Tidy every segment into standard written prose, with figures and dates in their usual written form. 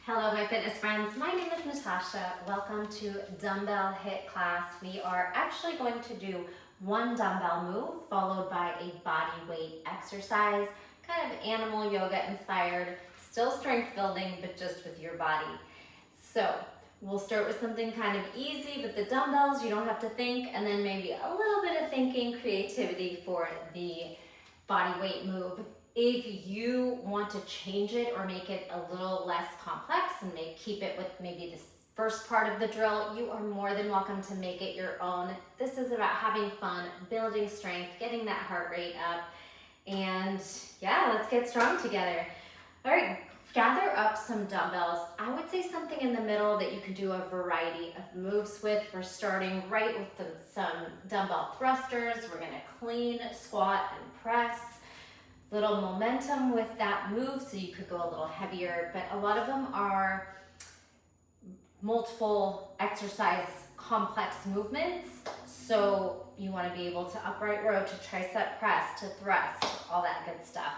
Hello my fitness friends, my name is Natasha. Welcome to Dumbbell HIIT class. We are actually going to do one dumbbell move followed by a body weight exercise, kind of animal yoga inspired, still strength building, but just with your body. So we'll start with something kind of easy with the dumbbells, you don't have to think, and then maybe a little bit of thinking, creativity for the body weight move. If you want to change it or make it a little less complex and keep it with maybe the first part of the drill, you are more than welcome to make it your own. This is about having fun, building strength, getting that heart rate up, and yeah, let's get strong together. All right, gather up some dumbbells. I would say something in the middle that you can do a variety of moves with. We're starting right with some dumbbell thrusters. We're gonna clean, squat, and press. Little momentum with that move, so you could go a little heavier, but a lot of them are multiple exercise complex movements, so you want to be able to upright row, to tricep press, to thrust, all that good stuff.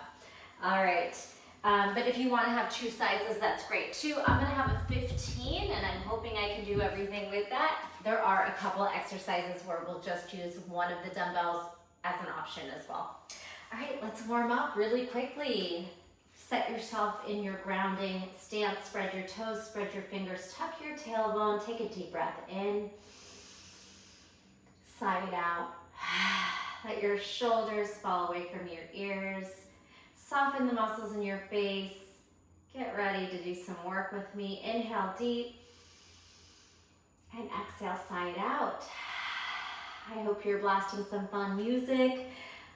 All right, but if you want to have two sizes, that's great too. I'm going to have a 15, and I'm hoping I can do everything with that. There are a couple of exercises where we'll just use one of the dumbbells as an option as well. All right, let's warm up really quickly. Set yourself in your grounding stance, spread your toes, spread your fingers, tuck your tailbone, take a deep breath in, sigh out. Let your shoulders fall away from your ears. Soften the muscles in your face. Get ready to do some work with me. Inhale deep and exhale, sigh it out. I hope you're blasting some fun music.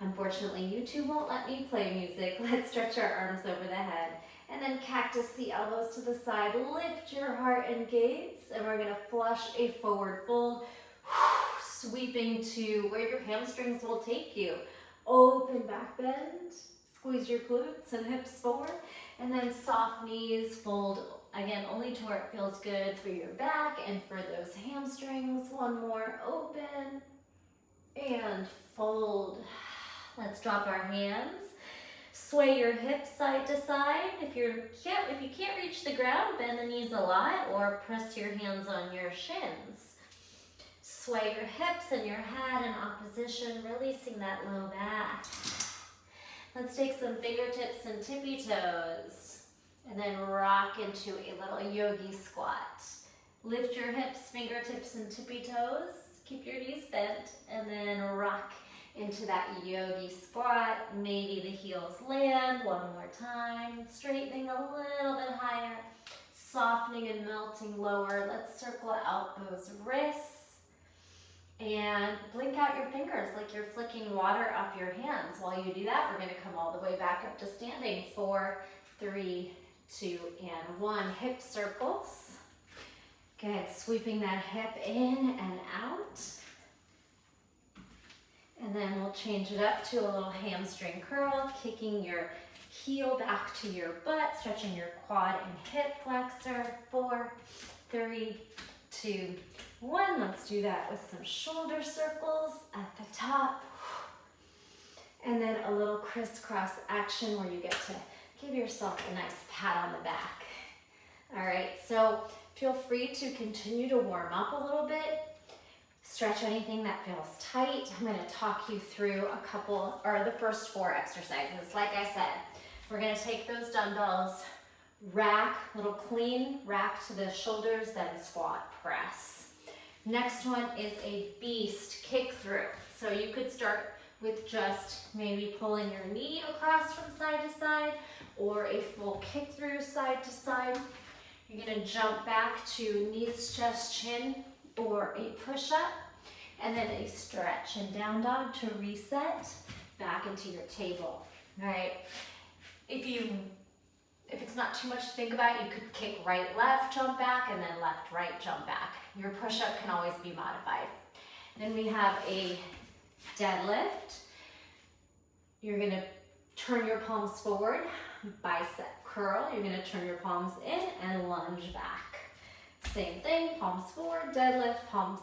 Unfortunately, YouTube won't let me play music. Let's stretch our arms over the head. And then cactus the elbows to the side. Lift your heart and gaze. And we're gonna flush a forward fold. Sweeping to where your hamstrings will take you. Open back bend. Squeeze your glutes and hips forward. And then soft knees, fold again only to where it feels good for your back and for those hamstrings. One more, open and fold. Let's drop our hands. Sway your hips side to side. If you can't reach the ground, bend the knees a lot or press your hands on your shins. Sway your hips and your head in opposition, releasing that low back. Let's take some fingertips and tippy toes and then rock into a little yogi squat. Lift your hips, fingertips, and tippy toes. Keep your knees bent and then rock into that yogi squat. Maybe the heels land. One more time. Straightening a little bit higher. Softening and melting lower. Let's circle out those wrists. And blink out your fingers like you're flicking water off your hands. While you do that, we're going to come all the way back up to standing. 4, 3, 2, and 1. Hip circles. Good. Sweeping that hip in and out. And then we'll change it up to a little hamstring curl, kicking your heel back to your butt, stretching your quad and hip flexor. 4, 3, 2, 1. Let's do that with some shoulder circles at the top. And then a little crisscross action where you get to give yourself a nice pat on the back. All right, so feel free to continue to warm up a little bit. Stretch anything that feels tight. I'm going to talk you through the first 4 exercises. Like I said, we're going to take those dumbbells, rack, little clean rack to the shoulders, then squat press. Next one is a beast kick through. So you could start with just maybe pulling your knee across from side to side or a full kick through side to side. You're going to jump back to knees, chest, chin, or a push-up, and then a stretch and down dog to reset back into your table. All right. If it's not too much to think about, you could kick right, left, jump back, and then left, right, jump back. Your push-up can always be modified. Then we have a deadlift. You're gonna turn your palms forward, bicep curl. You're gonna turn your palms in and lunge back. Same thing, palms forward, deadlift, palms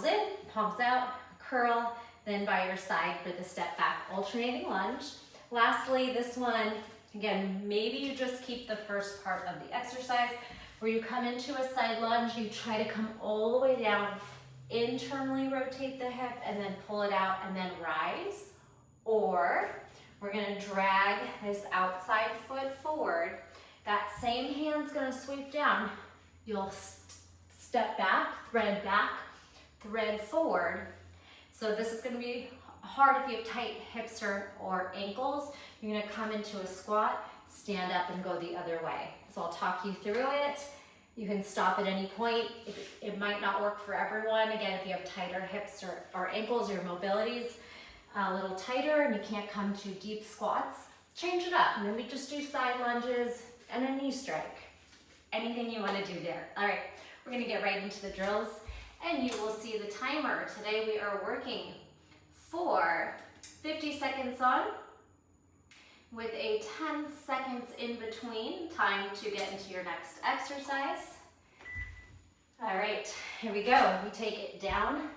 in, palms out, curl, then by your side for the step back alternating lunge. Lastly, this one Again, maybe you just keep the first part of the exercise where you come into a side lunge, you try to come all the way down, internally rotate the hip and then pull it out and then rise. Or we're gonna drag this outside foot forward. That same hand's gonna sweep down. You'll step back, thread forward. So this is gonna be hard if you have tight hips or ankles. You're gonna come into a squat, stand up and go the other way. So I'll talk you through it. You can stop at any point. It might not work for everyone. Again, if you have tighter hips or ankles, your mobility's a little tighter and you can't come to deep squats, change it up. Maybe just do side lunges and a knee strike. Anything you wanna do there. All right, we're gonna get right into the drills and you will see the timer. Today we are working for 50 seconds on with a 10 seconds in between, time to get into your next exercise. All right, here we go. We take it down,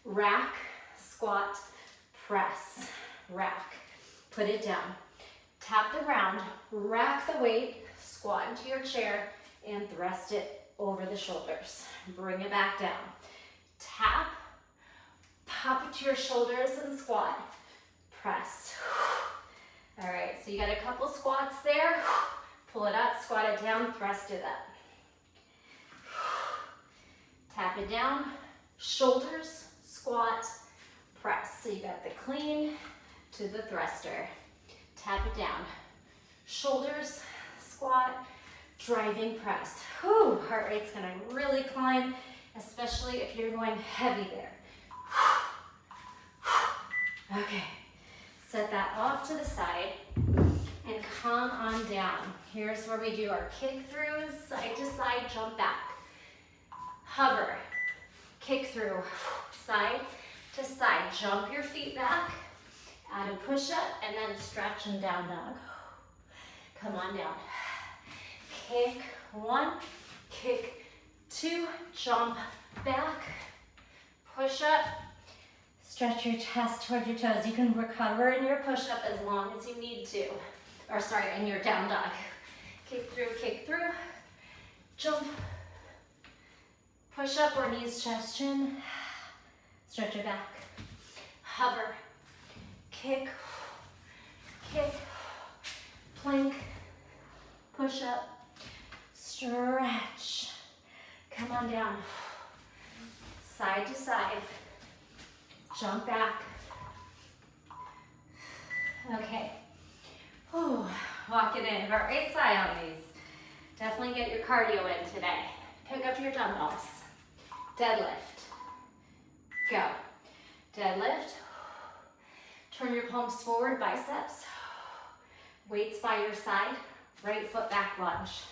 rack, squat, press, rack, put it down. Tap the ground, rack the weight, squat into your chair, and thrust it over the shoulders. Bring it back down. Tap, pop it to your shoulders and squat, press. All right, so you got a couple squats there. Pull it up, squat it down, thrust it up. Tap it down, shoulders, squat, press. So you got the clean to the thruster. Tap it down, shoulders, squat, driving press. Whew, heart rate's gonna really climb, especially if you're going heavy there. Okay. Set that off to the side and come on down. Here's where we do our kick throughs, side to side, jump back. Hover, kick through, side to side. Jump your feet back, add a push up, and then stretch and down dog. Come on down. Kick one, kick two, jump back, push up. Stretch your chest toward your toes. You can recover in your push-up as long as you need to. Or sorry, in your down dog. Kick through, jump. Push up or knees, chest, chin. Stretch your back. Hover. Kick, plank, push up, stretch. Come on down. Side to side. Jump back. Okay. Whew. Walk it in. Heart rate high on these. Definitely get your cardio in today. Pick up your dumbbells. Deadlift. Go. Deadlift. Turn your palms forward, biceps. Weights by your side. Right foot back lunge.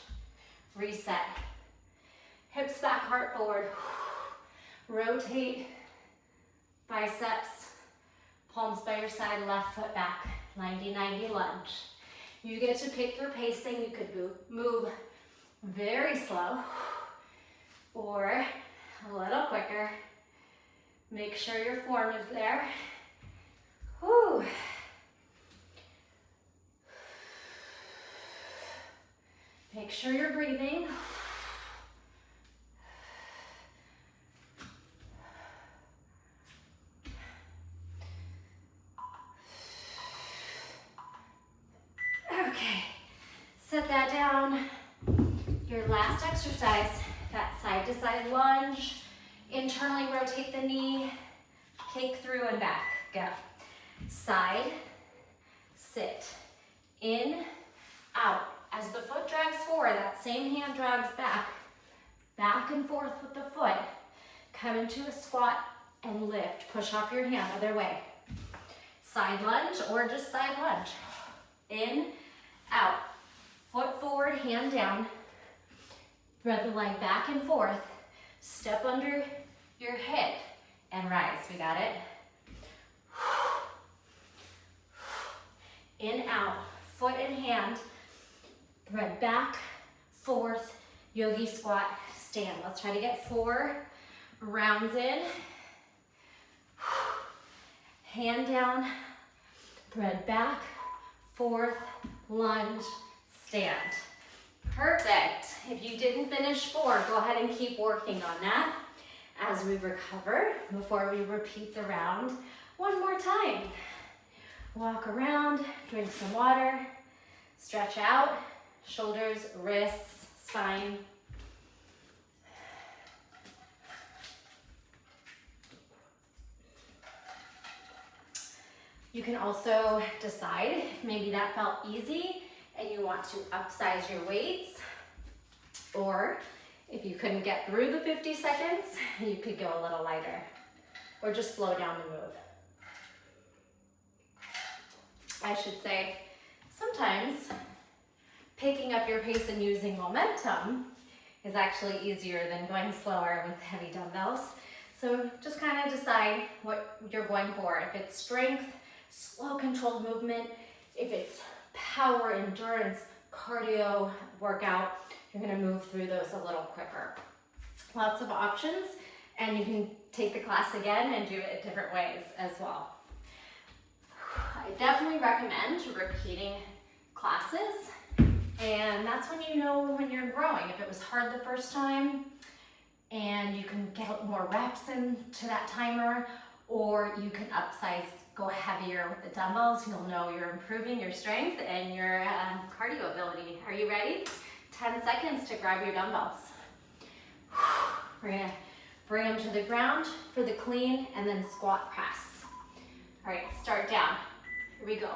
Reset. Hips back, heart forward. Rotate. Biceps, palms by your side, left foot back, 90-90 lunge. You get to pick your pacing. You could move very slow or a little quicker. Make sure your form is there. Whew. Make sure you're breathing. Set that down. Your last exercise, that side to side lunge. Internally rotate the knee, kick through and back. Go. Side, sit, in, out. As the foot drags forward, that same hand drags back and forth with the foot. Come into a squat and lift. Push off your hand, other way. Side lunge or just side lunge. In, out. Foot forward, hand down. Thread the leg back and forth. Step under your hip and rise. We got it? In, out. Foot and hand. Thread back, forth, yogi squat, stand. Let's try to get 4 rounds in. Hand down, thread back, forth, lunge, stand. Perfect. If you didn't finish 4, go ahead and keep working on that as we recover before we repeat the round one more time. Walk around, drink some water, stretch out, shoulders, wrists, spine. You can also decide if maybe that felt easy and you want to upsize your weights, or if you couldn't get through the 50 seconds, you could go a little lighter or just slow down the move. I should say, sometimes picking up your pace and using momentum is actually easier than going slower with heavy dumbbells. So just kind of decide what you're going for. If it's strength, slow controlled movement, if it's power, endurance, cardio workout, you're gonna move through those a little quicker. Lots of options, and you can take the class again and do it different ways as well. I definitely recommend repeating classes, and that's when you know when you're growing. If it was hard the first time and you can get more reps into that timer, or you can upsize, go heavier with the dumbbells, you'll know you're improving your strength and your cardio ability. Are you ready? 10 seconds to grab your dumbbells. We're gonna bring them to the ground for the clean and then squat press. All right, start down. Here we go.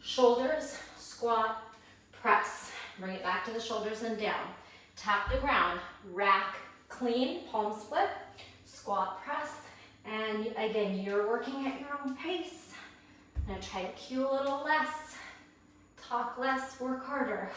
Shoulders, squat, press. Bring it back to the shoulders and down. Tap the ground, rack, clean, palm split, squat, press. And again, you're working at your own pace. I'm gonna try to cue a little less, talk less, work harder.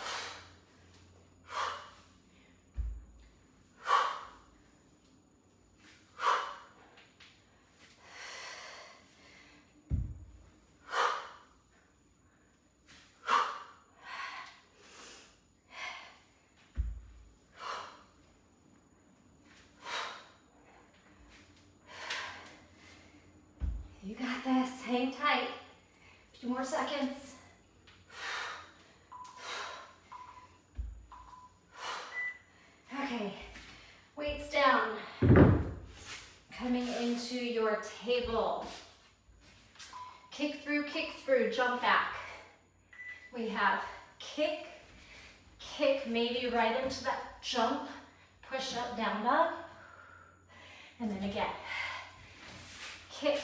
You got this, hang tight. A few more seconds. Okay, weights down. Coming into your table. Kick through, jump back. We have kick, maybe right into that jump, push up, down dog. And then again, kick,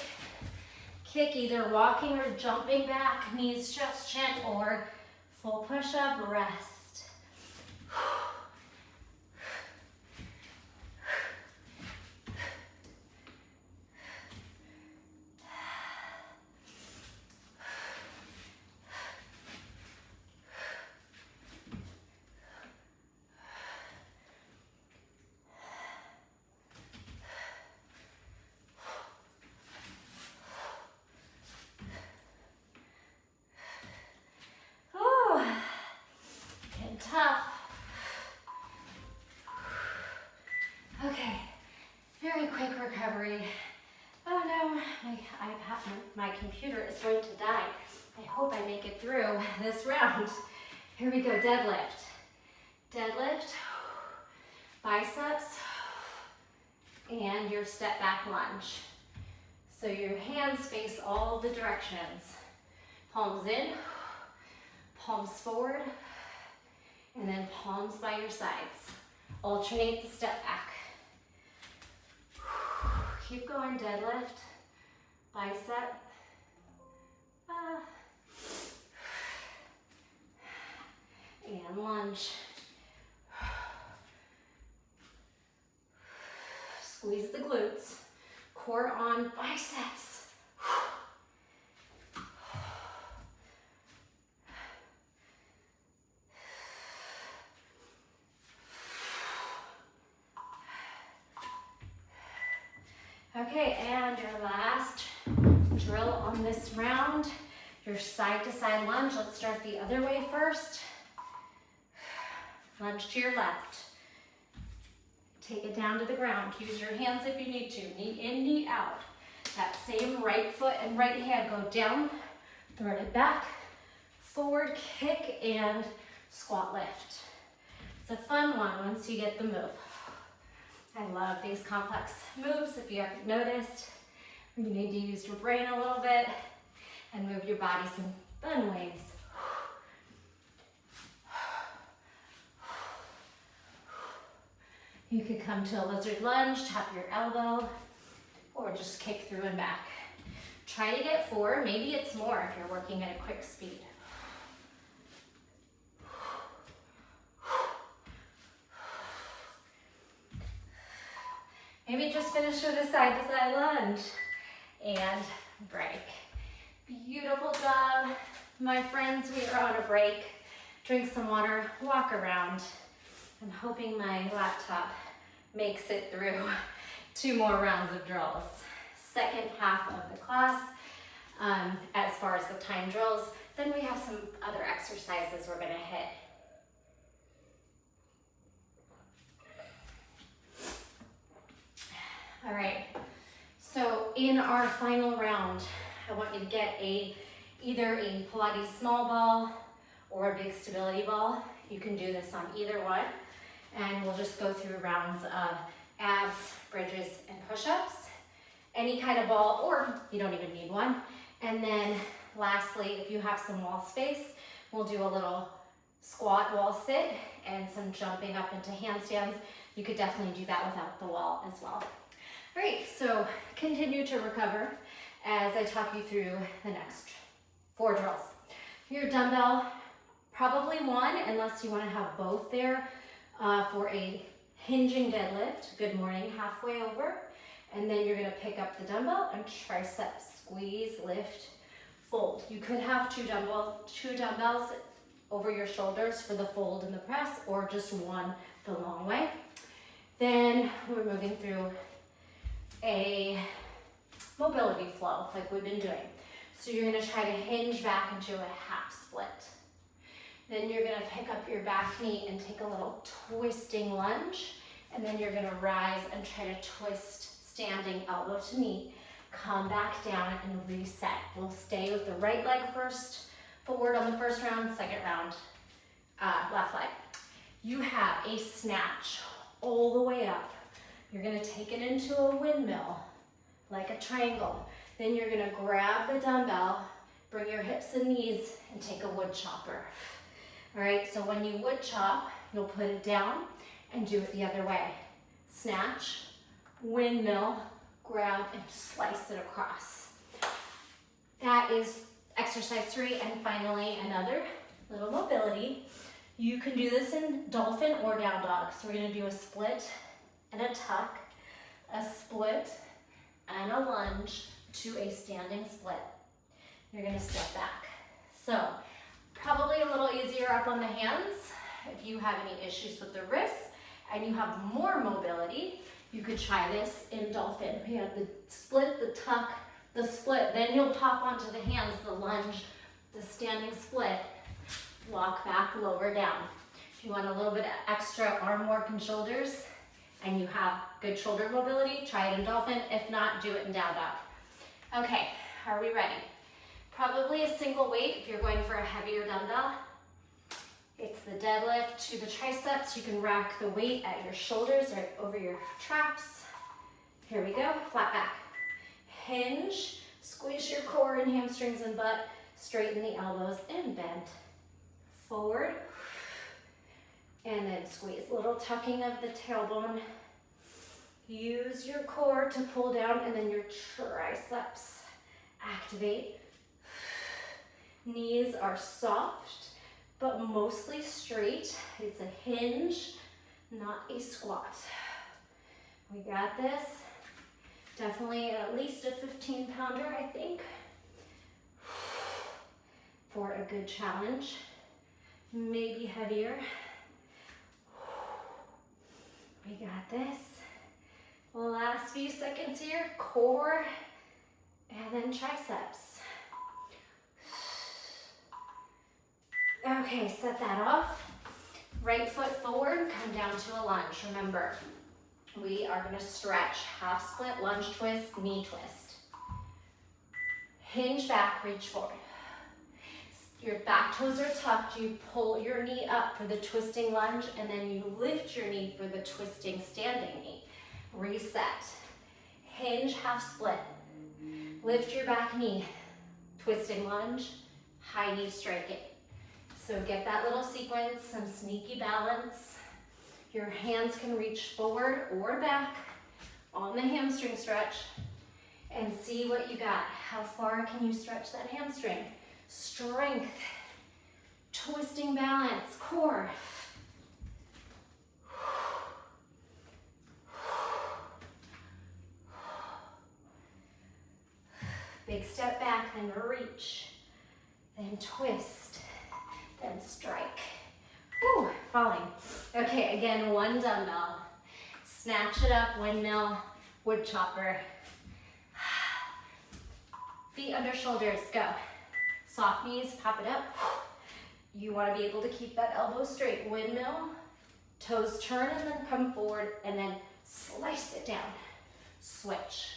either walking or jumping back, knees just chin, or full push up, rest. Tough. Okay, very quick recovery. Oh no, my computer is going to die. I hope I make it through this round. Here we go, deadlift. Deadlift, biceps, and your step back lunge. So your hands face all the directions. Palms in, palms forward, and then palms by your sides. Alternate the step back. Keep going, deadlift, bicep, and lunge. Squeeze the glutes, core on biceps. Okay, and your last drill on this round, your side to side lunge. Let's start the other way first. Lunge to your left. Take it down to the ground. Use your hands if you need to. Knee in, knee out. That same right foot and right hand go down, thread it back, forward kick and squat lift. It's a fun one once you get the move. I love these complex moves. If you haven't noticed, you need to use your brain a little bit and move your body some fun ways. You could come to a lizard lunge, tap your elbow, or just kick through and back. Try to get 4, maybe it's more if you're working at a quick speed. Maybe just finish with a side-to-side lunge and break. Beautiful job. My friends, we are on a break. Drink some water, walk around. I'm hoping my laptop makes it through 2 more rounds of drills. Second half of the class, as far as the time drills, then we have some other exercises we're gonna hit. All right, so in our final round, I want you to get either a Pilates small ball or a big stability ball. You can do this on either one, and we'll just go through rounds of abs, bridges, and push-ups. Any kind of ball, or you don't even need one. And then lastly, if you have some wall space, we'll do a little squat wall sit and some jumping up into handstands. You could definitely do that without the wall as well. All right, so continue to recover as I talk you through the next 4 drills. Your dumbbell, probably one, unless you want to have both there for a hinging deadlift. Good morning, halfway over. And then you're going to pick up the dumbbell and tricep squeeze, lift, fold. You could have two dumbbells over your shoulders for the fold and the press, or just one the long way. Then we're moving through a mobility flow like we've been doing. So you're going to try to hinge back into a half split. Then you're going to pick up your back knee and take a little twisting lunge. And then you're going to rise and try to twist standing elbow to knee. Come back down and reset. We'll stay with the right leg first, forward on the first round, second round, left leg. You have a snatch all the way up. You're going to take it into a windmill, like a triangle. Then you're going to grab the dumbbell, bring your hips and knees, and take a wood chopper. All right, so when you wood chop, you'll put it down and do it the other way. Snatch, windmill, grab, and slice it across. That is exercise 3, and finally another little mobility. You can do this in dolphin or down dog. So we're going to do a split and a tuck, a split and a lunge to a standing split. You're going to step back. So probably a little easier up on the hands. If you have any issues with the wrists and you have more mobility, you could try this in dolphin. We have the split, the tuck, the split. Then you'll pop onto the hands, the lunge, the standing split, walk back, lower down. If you want a little bit of extra arm work and shoulders, and you have good shoulder mobility, try it in dolphin. If not, do it in down dog. Okay, are we ready? Probably a single weight if you're going for a heavier dumbbell. It's the deadlift to the triceps. You can rack the weight at your shoulders or over your traps. Here we go, flat back. Hinge, squeeze your core and hamstrings and butt, straighten the elbows and bend. Forward, and then squeeze. Little tucking of the tailbone. Use your core to pull down, and then your triceps activate. Knees are soft, but mostly straight. It's a hinge, not a squat. We got this. Definitely at least a 15-pounder, I think, for a good challenge. Maybe heavier. We got this. Last few seconds here, core, and then triceps. Okay, set that off. Right foot forward, come down to a lunge. Remember, we are gonna stretch, half split, lunge twist, knee twist. Hinge back, reach forward. Your back toes are tucked. You pull your knee up for the twisting lunge, and then you lift your knee for the twisting standing knee. Reset. Hinge, half split. Lift your back knee. Twisting lunge, high knee striking. So get that little sequence, some sneaky balance. Your hands can reach forward or back on the hamstring stretch and see what you got. How far can you stretch that hamstring? Strength, twisting balance, core. Big step back, then reach, then twist, then strike. Whew, falling. Okay, again, one dumbbell. Snatch it up, windmill, wood chopper. Feet under shoulders, go. Soft knees, pop it up. You want to be able to keep that elbow straight. Windmill, toes turn and then come forward and then slice it down. Switch.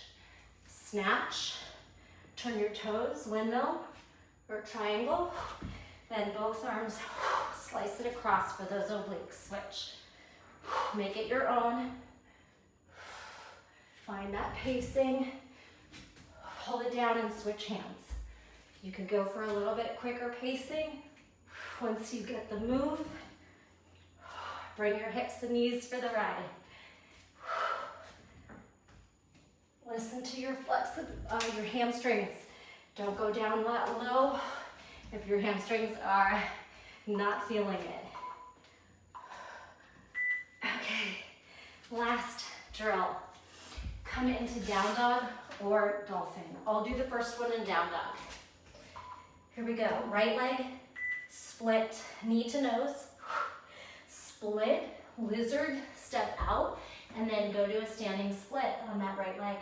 Snatch, turn your toes, windmill or triangle. Then both arms, slice it across for those obliques. Switch. Make it your own. Find that pacing. Hold it down and switch hands. You can go for a little bit quicker pacing. Once you get the move, bring your hips and knees for the ride. Listen to your your hamstrings. Don't go down that low if your hamstrings are not feeling it. Okay, last drill. Come into down dog or dolphin. I'll do the first one in down dog. Here we go. Right leg, split, knee to nose, split, lizard, step out, and then go to a standing split on that right leg.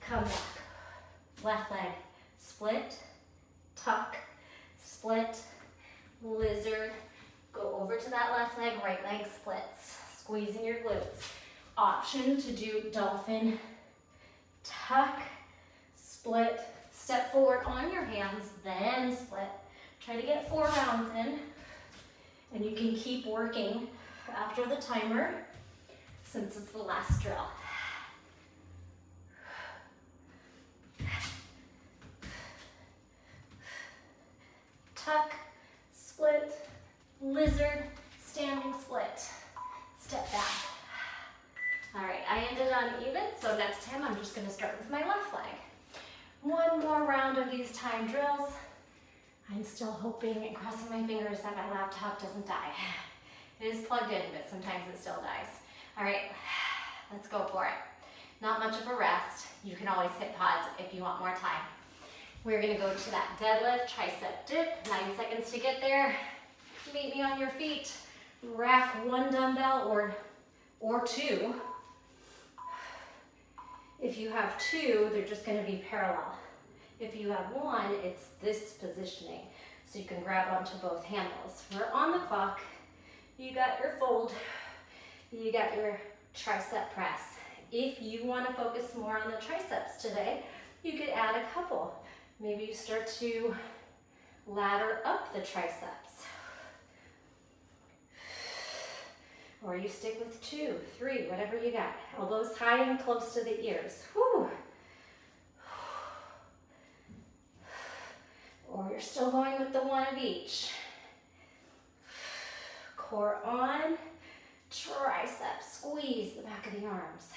Come back. Left leg, split, tuck, split, lizard, go over to that left leg, right leg splits, squeezing your glutes. Option to do dolphin, tuck, split, step forward on your hands, then split. Try to get 4 rounds in, and you can keep working after the timer since it's the last drill. Tuck, split, lizard, standing split. Step back. All right, I ended uneven, so next time I'm just gonna start with my left leg. One more round of these time drills. I'm still hoping and crossing my fingers that my laptop doesn't die. It is plugged in, but sometimes it still dies. All right, let's go for it. Not much of a rest. You can always hit pause if you want more time. We're gonna go to that deadlift, tricep dip, 9 seconds to get there. Meet me on your feet. Rack 1 dumbbell or 2. If you have 2, they're just gonna be parallel. If you have 1, it's this positioning. So you can grab onto both handles. We're on the clock. You got your fold. You got your tricep press. If you wanna focus more on the triceps today, you could add a couple. Maybe you start to ladder up the triceps. Or you stick with 2, 3, whatever you got. Elbows high and close to the ears. Whew. Or you're still going with the 1 of each. Core on, triceps, squeeze the back of the arms.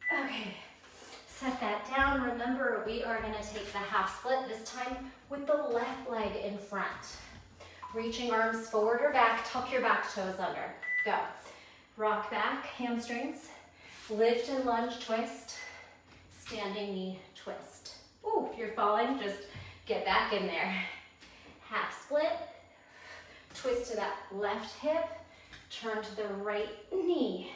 Okay, set that down. Remember, we are gonna take the half split, this time with the left leg in front. Reaching arms forward or back, tuck your back toes under. Go. Rock back, hamstrings. Lift and lunge, twist. Standing knee, twist. Ooh, if you're falling, just get back in there. Half split. Twist to that left hip. Turn to the right knee.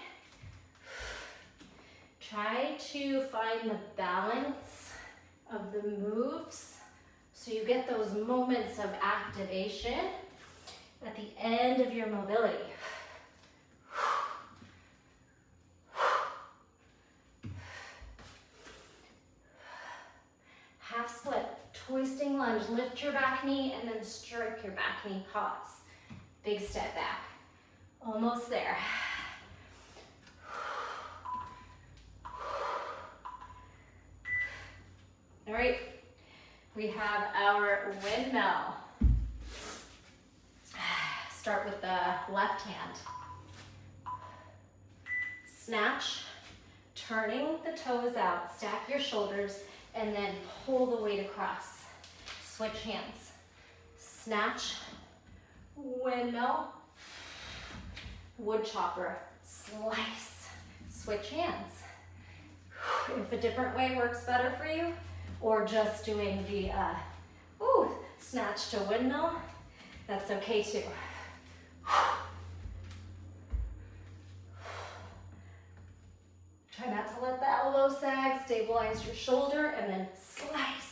Try to find the balance of the moves so you get those moments of activation at the end of your mobility. Twisting lunge, lift your back knee and then strike your back knee, pause. Big step back. Almost there. All right, we have our windmill. Start with the left hand. Snatch, turning the toes out, stack your shoulders, and then pull the weight across. Switch hands. Snatch, windmill, wood chopper, slice. Switch hands. If a different way works better for you, or just doing the snatch to windmill, that's okay too. Try not to let the elbow sag, stabilize your shoulder, and then slice.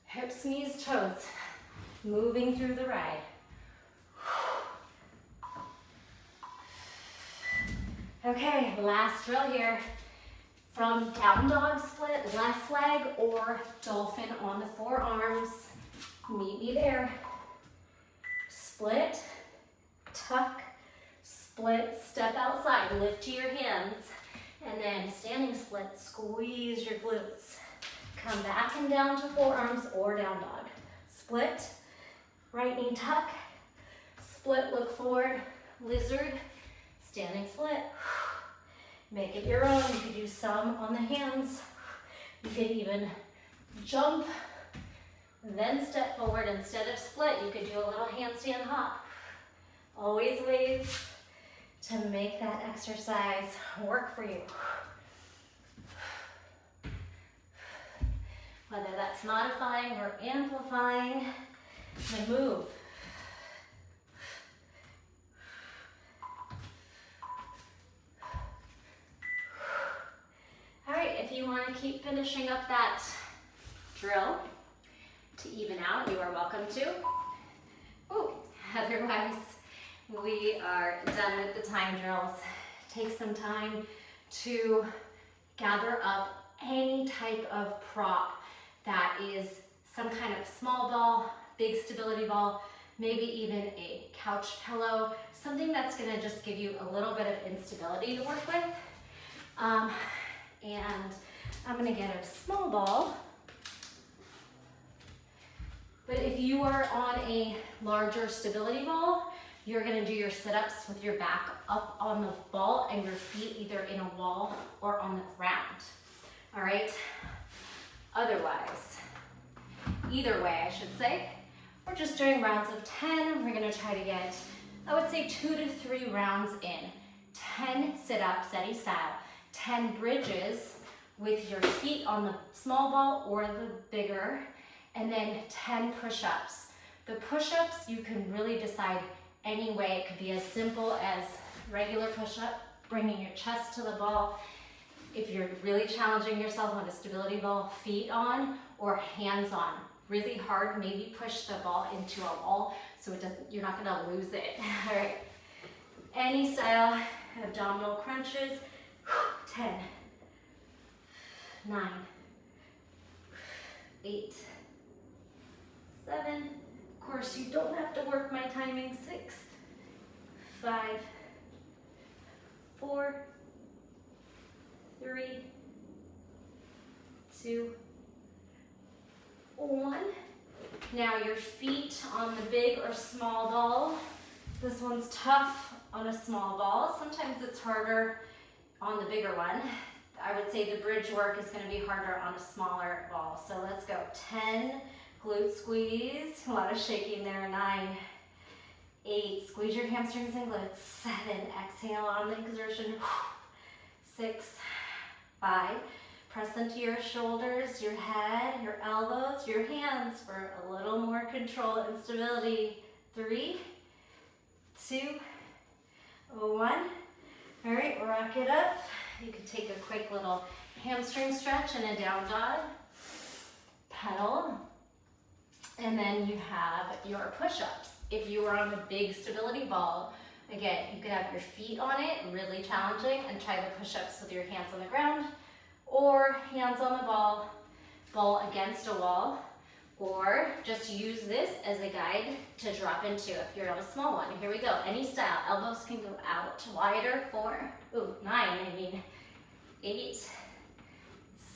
Hips, knees, toes, moving through the ride. Okay, last drill here. From down dog split, left leg, or dolphin on the forearms. Meet me there. Split, tuck, split, step outside, lift to your hands, and then standing split, squeeze your glutes. Come back and down to forearms or down dog. Split, right knee tuck, split, look forward, lizard, standing split. Make it your own. You could do some on the hands. You could even jump, then step forward. Instead of split, you could do a little handstand hop. Always ways to make that exercise work for you. Whether that's modifying or amplifying the move. All right, if you want to keep finishing up that drill to even out, you are welcome to. Ooh, otherwise, we are done with the time drills. Take some time to gather up any type of prop that is some kind of small ball, big stability ball, maybe even a couch pillow, something that's gonna just give you a little bit of instability to work with. And I'm gonna get a small ball. But if you are on a larger stability ball, you're gonna do your sit-ups with your back up on the ball and your feet either in a wall or on the ground. All right? Otherwise, either way, I should say, we're just doing rounds of 10. We're gonna try to get, I would say 2 to 3 rounds in. 10 sit-ups, steady style. 10 bridges with your feet on the small ball or the bigger, and then 10 push-ups. The push-ups, you can really decide any way. It could be as simple as regular push-up, bringing your chest to the ball. If you're really challenging yourself on a stability ball, feet on or hands on. Really hard, maybe push the ball into a wall so it doesn't, you're not gonna lose it. All right, any style, abdominal crunches. 10, 9, 8, 7. Of course, you don't have to work my timing. 6, 5, 4, 3, 2, 1. Now your feet on the big or small ball. This one's tough on a small ball. Sometimes it's harder on the bigger one. I would say the bridge work is going to be harder on a smaller ball. So let's go. 10, glute squeeze. A lot of shaking there. 9, 8, squeeze your hamstrings and glutes. 7, exhale on the exertion. 6, 5, press into your shoulders, your head, your elbows, your hands for a little more control and stability. 3, 2, 1. All right, rock it up. You can take a quick little hamstring stretch in a down dog. Pedal. And then you have your push-ups. If you are on a big stability ball, Again, you could have your feet on it, really challenging, and try the push-ups with your hands on the ground, or hands on the ball, ball against a wall, or just use this as a guide to drop into if you're on a small one. Here we go, any style. Elbows can go out wider, 9, 8,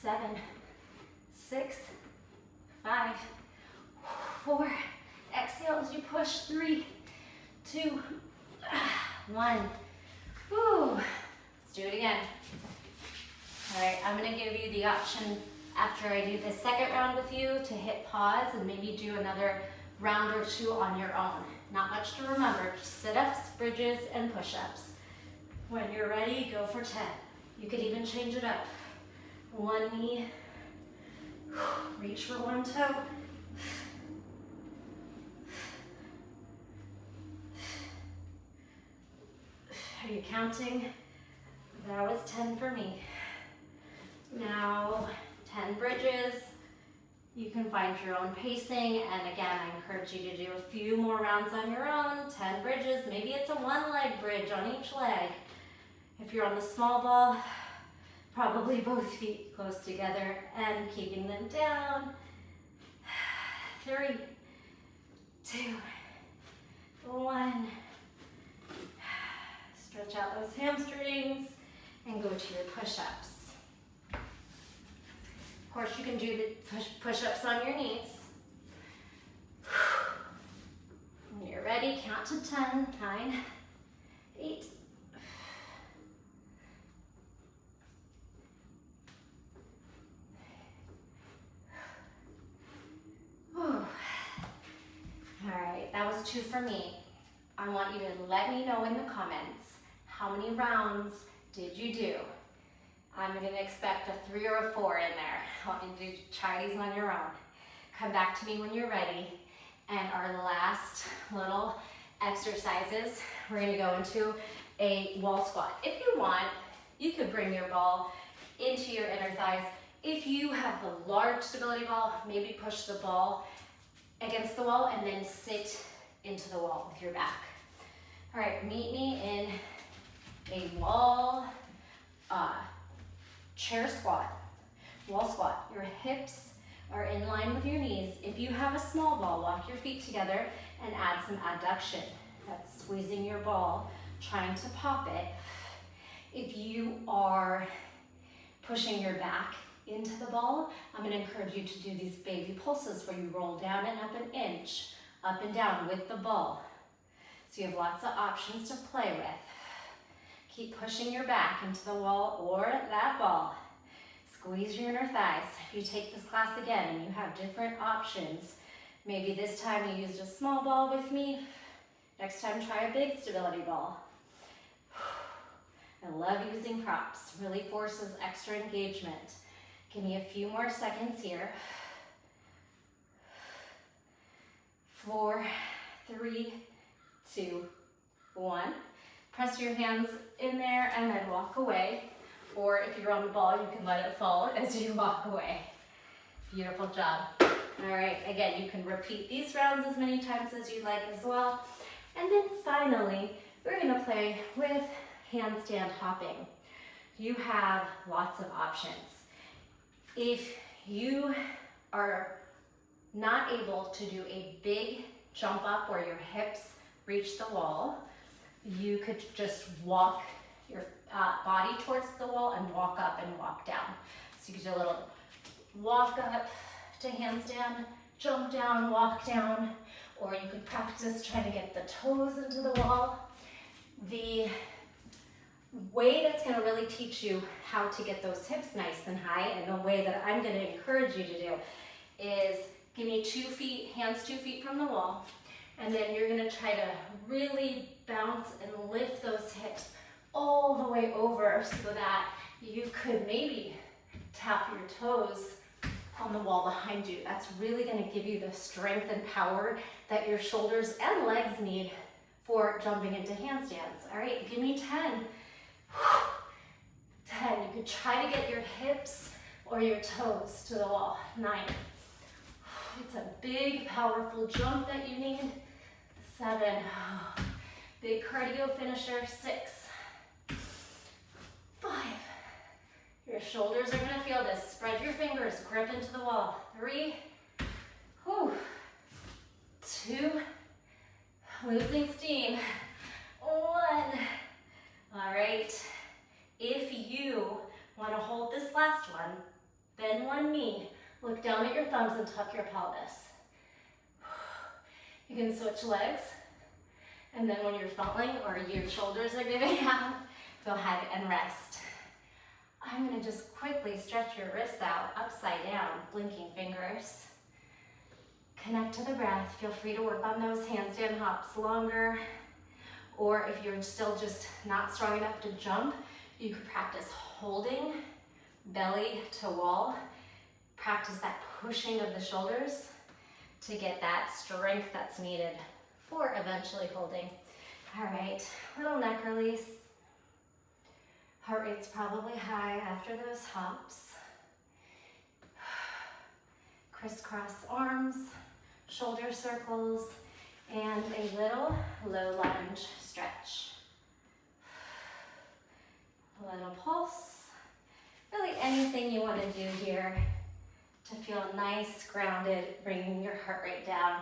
7, 6, 5, 4. Exhale as you push, 3, 2, 1. Woo. Let's do it again. All right, I'm gonna give you the option after I do the second round with you to hit pause and maybe do another round or two on your own. Not much to remember, just sit-ups, bridges, and push-ups. When you're ready, go for 10. You could even change it up. One knee, reach for one toe. Are you counting? That was 10 for me. Now, 10 bridges. You can find your own pacing, and again, I encourage you to do a few more rounds on your own. 10 bridges, maybe it's a one leg bridge on each leg. If you're on the small ball, probably both feet close together and keeping them down. 3, 2, 1. Stretch out those hamstrings and go to your push-ups. Of course, you can do the push-ups on your knees. When you're ready, count to 10, 9, 8, 2 for me. I want you to let me know in the comments, how many rounds did you do? I'm gonna expect a 3 or a 4 in there. I want you to try these on your own. Come back to me when you're ready. And our last little exercises, we're gonna go into a wall squat. If you want, you could bring your ball into your inner thighs. If you have the large stability ball, maybe push the ball against the wall and then sit into the wall with your back. All right, meet me in a wall chair squat, wall squat. Your hips are in line with your knees. If you have a small ball, walk your feet together and add some adduction. That's squeezing your ball, trying to pop it. If you are pushing your back into the ball, I'm gonna encourage you to do these baby pulses where you roll down and up an inch, up and down with the ball. So you have lots of options to play with. Keep pushing your back into the wall or that ball. Squeeze your inner thighs. If you take this class again and you have different options, maybe this time you used a small ball with me, next time try a big stability ball. I love using props, really forces extra engagement. Give me a few more seconds here. 4, 3, 2, 1. Press your hands in there and then walk away. Or if you're on the ball, you can let it fall as you walk away. Beautiful job. All right, again, you can repeat these rounds as many times as you like as well. And then finally, we're gonna play with handstand hopping. You have lots of options. If you are not able to do a big jump up where your hips reach the wall, you could just walk your body towards the wall and walk up and walk down. So you could do a little walk up to handstand, jump down, walk down, or you could practice trying to get the toes into the wall. The way that's going to really teach you how to get those hips nice and high, and the way that I'm going to encourage you to do, is give me 2 feet, hands 2 feet from the wall, and then you're going to try to really bounce and lift those hips all the way over so that you could maybe tap your toes on the wall behind you. That's really going to give you the strength and power that your shoulders and legs need for jumping into handstands. All right, give me 10. 10. You could try to get your hips or your toes to the wall. 9. It's a big, powerful jump that you need. 7. Big cardio finisher. 6, 5. Your shoulders are gonna feel this. Spread your fingers, grip into the wall. 3, 2, losing steam. 1. All right. If you want to hold this last one, bend one knee, look down at your thumbs and tuck your pelvis. You can switch legs, and then when you're falling or your shoulders are giving out, go ahead and rest. I'm going to just quickly stretch your wrists out upside down, blinking fingers. Connect to the breath. Feel free to work on those handstand hops longer, or if you're still just not strong enough to jump, you could practice holding belly to wall. Practice that pushing of the shoulders to get that strength that's needed for eventually holding. All right, little neck release. Heart rate's probably high after those hops. Crisscross arms, shoulder circles, and a little low lunge stretch. A little pulse. Really anything you want to do here to feel nice, grounded, bringing your heart rate down.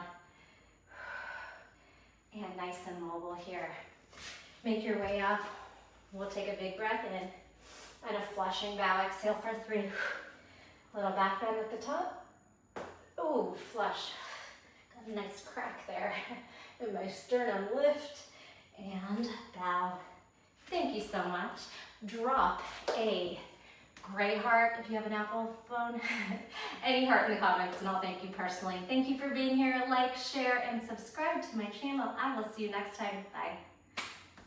And nice and mobile here. Make your way up. We'll take a big breath in and a flushing bow. Exhale for 3. Little back bend at the top. Ooh, flush. Got a nice crack there. And my sternum lift and bow. Thank you so much. Drop a gray heart if you have an Apple phone. Any heart in the comments and I'll thank you personally. Thank you for being here. Like, share, and subscribe to my channel. I will see you next time. Bye.